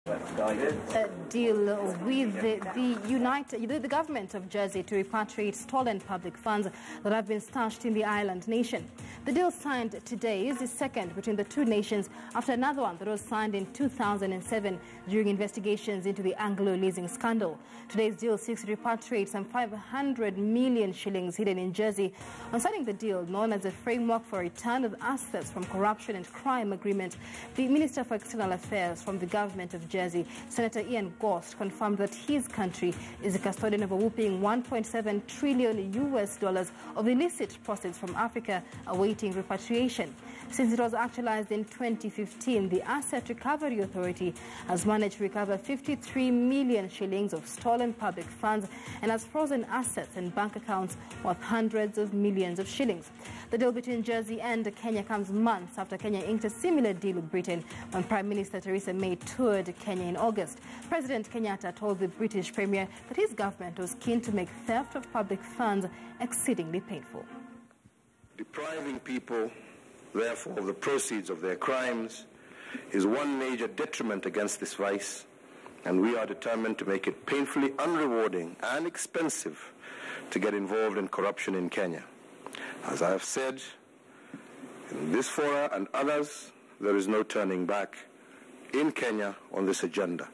A deal with the government of Jersey to repatriate stolen public funds that have been stashed in the island nation. The deal signed today is the second between the two nations after another one that was signed in 2007 during investigations into the Anglo leasing scandal. Today's deal seeks to repatriate some 500 million shillings hidden in Jersey. On signing the deal, known as a framework for return of assets from corruption and crime agreement, the Minister for External Affairs from the government of Jersey, Senator Ian Gost, confirmed that his country is a custodian of a whopping $1.7 trillion of illicit proceeds from Africa awaiting repatriation. Since it was actualized in 2015, the Asset Recovery Authority has managed to recover 53 million shillings of stolen public funds and has frozen assets and bank accounts worth hundreds of millions of shillings. The deal between Jersey and Kenya comes months after Kenya inked a similar deal with Britain when Prime Minister Theresa May toured Kenya in August. President Kenyatta told the British Premier that his government was keen to make theft of public funds exceedingly painful. Depriving people, therefore, of the proceeds of their crimes is one major detriment against this vice, and we are determined to make it painfully unrewarding and expensive to get involved in corruption in Kenya. As I have said, in this fora and others, there is no turning back in Kenya on this agenda.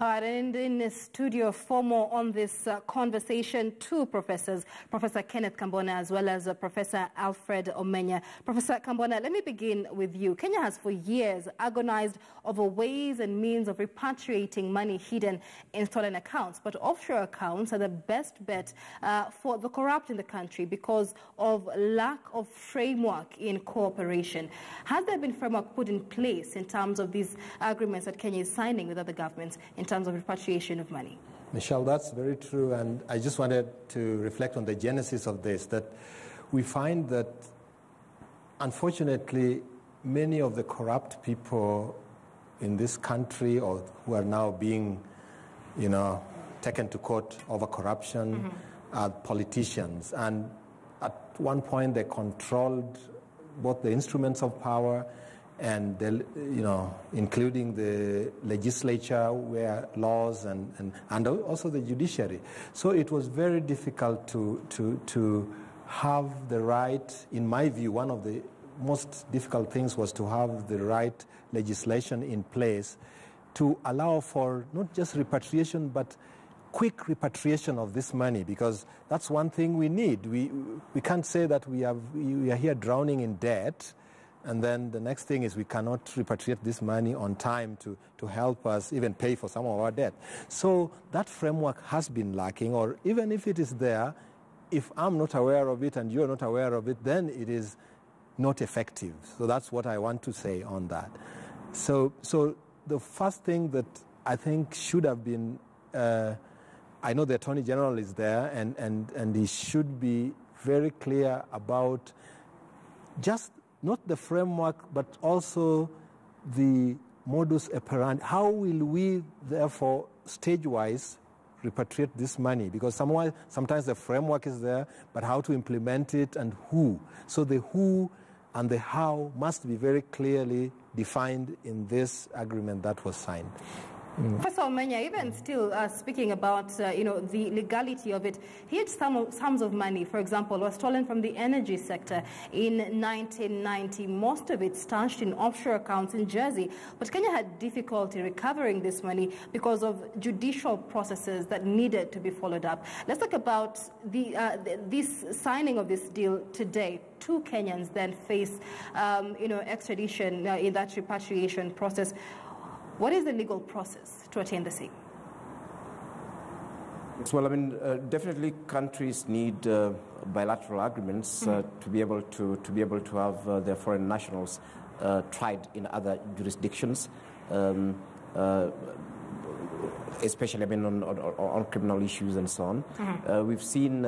All right, and in the studio for more on this conversation, two professors, Professor Kenneth Kambona as well as Professor Alfred Omenya. Professor Kambona, let me begin with you. Kenya has for years agonized over ways and means of repatriating money hidden in stolen accounts, but offshore accounts are the best bet for the corrupt in the country because of lack of framework in cooperation. Has there been framework put in place in terms of these agreements that Kenya is signing with other governments in terms of repatriation of money? Michelle, that's very true, and I just wanted to reflect on the genesis of this, that we find that, unfortunately, many of the corrupt people in this country or who are now being, taken to court over corruption are politicians, and at one point they controlled both the instruments of power and including the legislature, where laws and also the judiciary. So it was very difficult to have the right. In my view, one of the most difficult things was to have the right legislation in place to allow for not just repatriation but quick repatriation of this money, because that's one thing we need. We can't say that we are here drowning in debt, and then the next thing is we cannot repatriate this money on time to help us even pay for some of our debt. So that framework has been lacking, or even if it is there, if I'm not aware of it and you're not aware of it, then it is not effective. So that's what I want to say on that. So the first thing that I think should have been, I know the Attorney General is there, and he should be very clear about just not the framework, but also the modus operandi. How will we, therefore, stage-wise repatriate this money? Because sometimes the framework is there, but how to implement it and who. So the who and the how must be very clearly defined in this agreement that was signed. Professor Omenya, even still speaking about the legality of it, huge sums of money, for example, was stolen from the energy sector in 1990. Most of it stashed in offshore accounts in Jersey. But Kenya had difficulty recovering this money because of judicial processes that needed to be followed up. Let's talk about this signing of this deal today. Two Kenyans then face extradition in that repatriation process. What is the legal process to attain the same? Well, definitely countries need bilateral agreements to be able to have their foreign nationals tried in other jurisdictions, especially on criminal issues and so on. We've seen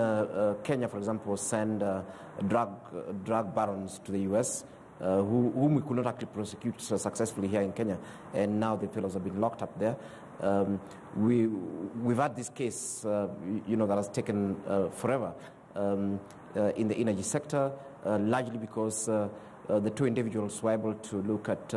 Kenya, for example, send drug barons to the U.S. Whom we could not actually prosecute successfully here in Kenya, and now the fellows have been locked up there. We've had this case, that has taken forever in the energy sector, largely because the two individuals were able to look at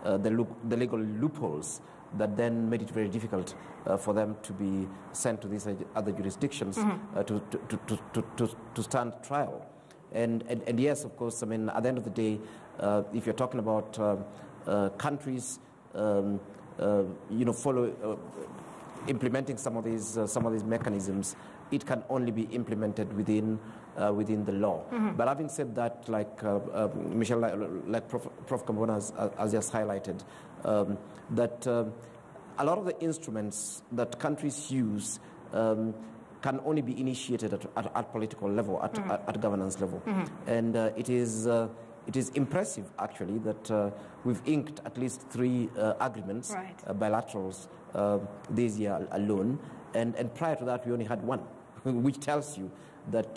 the legal loopholes that then made it very difficult for them to be sent to these other jurisdictions to stand trial. And yes, of course, I mean, at the end of the day, if you're talking about countries, implementing some of these mechanisms, it can only be implemented within the law. But having said that, like Michelle, like Prof. Kambona has just highlighted, that a lot of the instruments that countries use can only be initiated at political level, at governance level. And it is impressive, actually, that we've inked at least 3 agreements, bilaterals, this year alone. And prior to that, we only had 1, which tells you that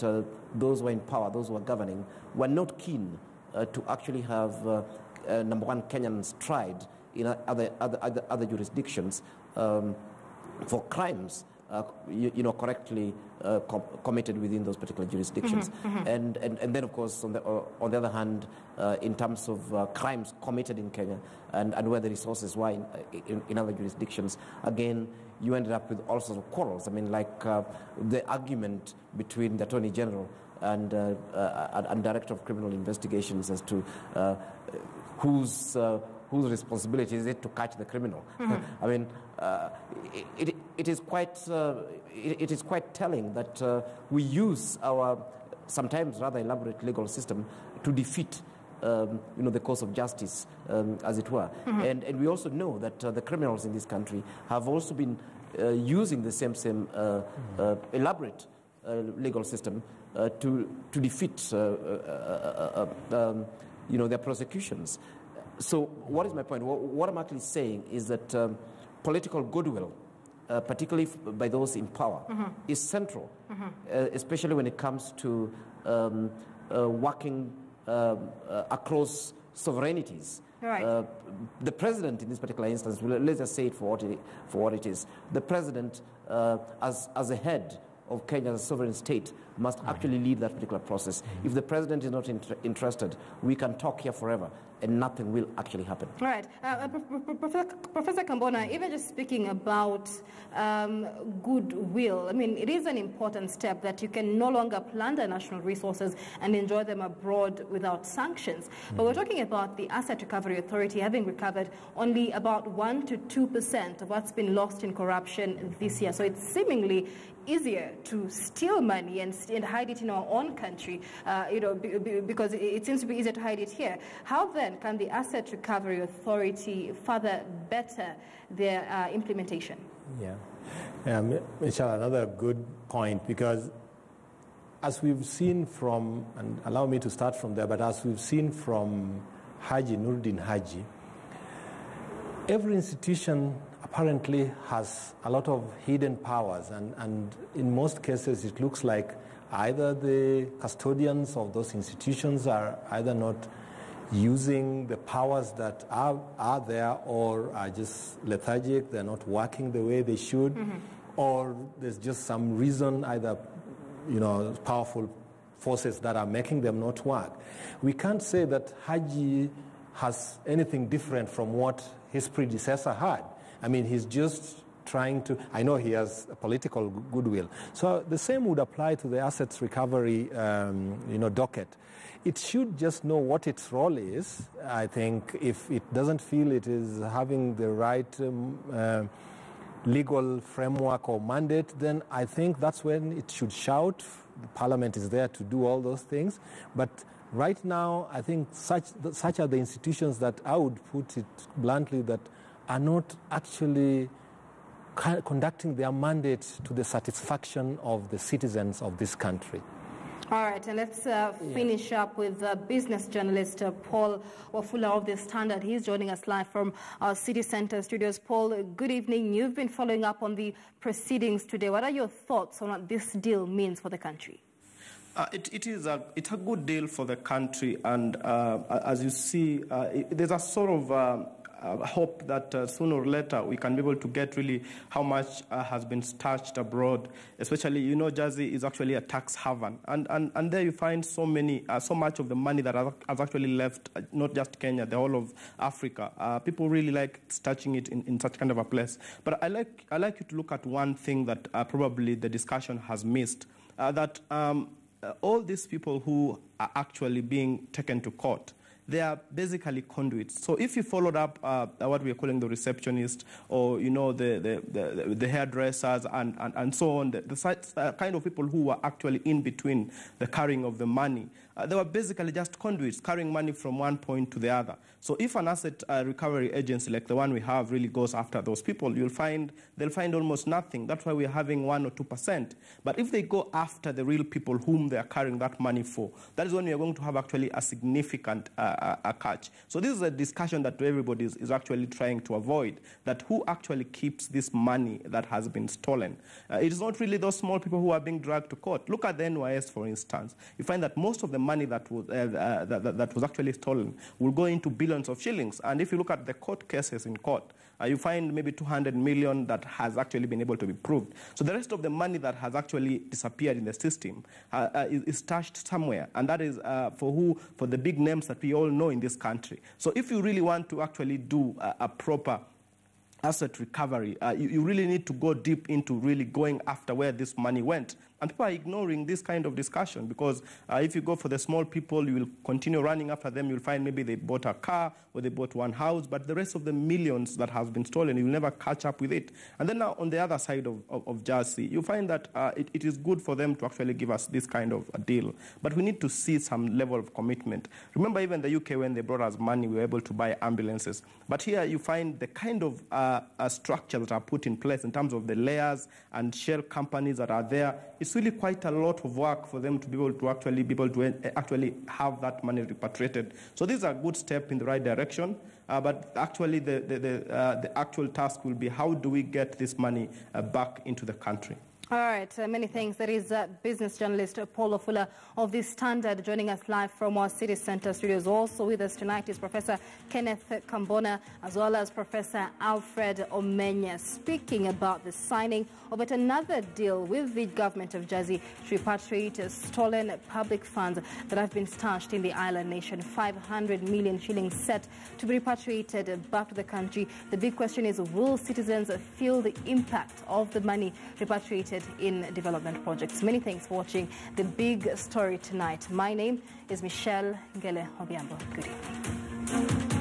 those who are in power, those who are governing, were not keen to actually have, number one, Kenyans tried in other jurisdictions for crimes correctly committed within those particular jurisdictions. And then, of course, on the other hand, in terms of crimes committed in Kenya and where the resources were in other jurisdictions, again, you ended up with all sorts of quarrels. I mean, like the argument between the Attorney General and Director of Criminal Investigations as to whose responsibility is it to catch the criminal. I mean, it is quite telling that we use our sometimes rather elaborate legal system to defeat the cause of justice, as it were. And we also know that the criminals in this country have also been using the same elaborate legal system to defeat their prosecutions. So what is my point? What I'm actually saying is that political goodwill, particularly by those in power, is central, especially when it comes to working across sovereignties. Right. The president, in this particular instance, let's just say it for what it is. The president, as a head of Kenya as a sovereign state, must actually lead that particular process. If the president is not interested, we can talk here forever, and nothing will actually happen. Right. Professor Kambona, even just speaking about goodwill, I mean, it is an important step that you can no longer plunder national resources and enjoy them abroad without sanctions. But we're talking about the Asset Recovery Authority having recovered only about 1 to 2% of what's been lost in corruption this year. So it's seemingly easier to steal money and hide it in our own country, because it seems to be easier to hide it here. How then can the Asset Recovery Authority further better their implementation? Michelle, another good point, because as we've seen from, and allow me to start from there, but as we've seen from Nuruddin Haji, every institution apparently has a lot of hidden powers, and in most cases it looks like either the custodians of those institutions are either not using the powers that are there, or are just lethargic, they're not working the way they should, or there's just some reason, either powerful forces that are making them not work. We can't say that Haji has anything different from what his predecessor had. I mean, he's just trying to, I know he has a political goodwill. So the same would apply to the assets recovery, docket. It should just know what its role is. I think if it doesn't feel it is having the right legal framework or mandate, then I think that's when it should shout. The Parliament is there to do all those things. But right now, I think such are the institutions that I would put it bluntly that are not actually conducting their mandate to the satisfaction of the citizens of this country. All right, and let's finish up with business journalist Paul Wafula of The Standard. He's joining us live from our City Centre studios. Paul, good evening. You've been following up on the proceedings today. What are your thoughts on what this deal means for the country? It's a good deal for the country, and as you see, there's a sort of hope that sooner or later we can be able to get really how much has been stashed abroad. Especially, you know, Jersey is actually a tax haven, and there you find so much of the money that has actually left, not just Kenya, the whole of Africa. People really like stashing it in such kind of a place. But I like you to look at one thing that probably the discussion has missed, that all these people who are actually being taken to court, they are basically conduits. So if you followed up what we are calling the receptionist, or you know the hairdressers and so on, the kind of people who were actually in between the carrying of the money, they were basically just conduits carrying money from one point to the other. So if an asset recovery agency like the one we have really goes after those people, they'll find almost nothing. That's why we're having 1 or 2%. But if they go after the real people whom they are carrying that money for, that is when we are going to have actually a significant catch. So this is a discussion that everybody is actually trying to avoid, that who actually keeps this money that has been stolen. It is not really those small people who are being dragged to court. Look at the NYS, for instance. You find that most of the money that was actually stolen will go into billions of shillings. And if you look at the court cases in court, you find maybe 200 million that has actually been able to be proved. So the rest of the money that has actually disappeared in the system is stashed somewhere. And that is for the big names that we all know in this country. So if you really want to actually do a proper asset recovery, you really need to go deep into really going after where this money went. And people are ignoring this kind of discussion, because if you go for the small people, you will continue running after them. You'll find maybe they bought a car or they bought one house, but the rest of the millions that has been stolen, you'll never catch up with it. And then now on the other side of Jersey, you find that it is good for them to actually give us this kind of a deal. But we need to see some level of commitment. Remember, even the UK, when they brought us money, we were able to buy ambulances. But here you find the kind of structure that are put in place in terms of the layers and shell companies that are there. It's really quite a lot of work for them to be able to actually have that money repatriated. So this is a good step in the right direction. But actually, the actual task will be, how do we get this money back into the country? All right, many thanks. That is business journalist Paul Ofula of The Standard joining us live from our city centre studios. Also with us tonight is Professor Kenneth Kambona, as well as Professor Alfred Omenya, speaking about the signing of yet another deal with the government of Jersey to repatriate stolen public funds that have been stashed in the island nation. 500 million shillings set to be repatriated back to the country. The big question is, will citizens feel the impact of the money repatriated in development projects? Many thanks for watching the big story tonight. My name is Michelle Ngele Obiambo. Good evening.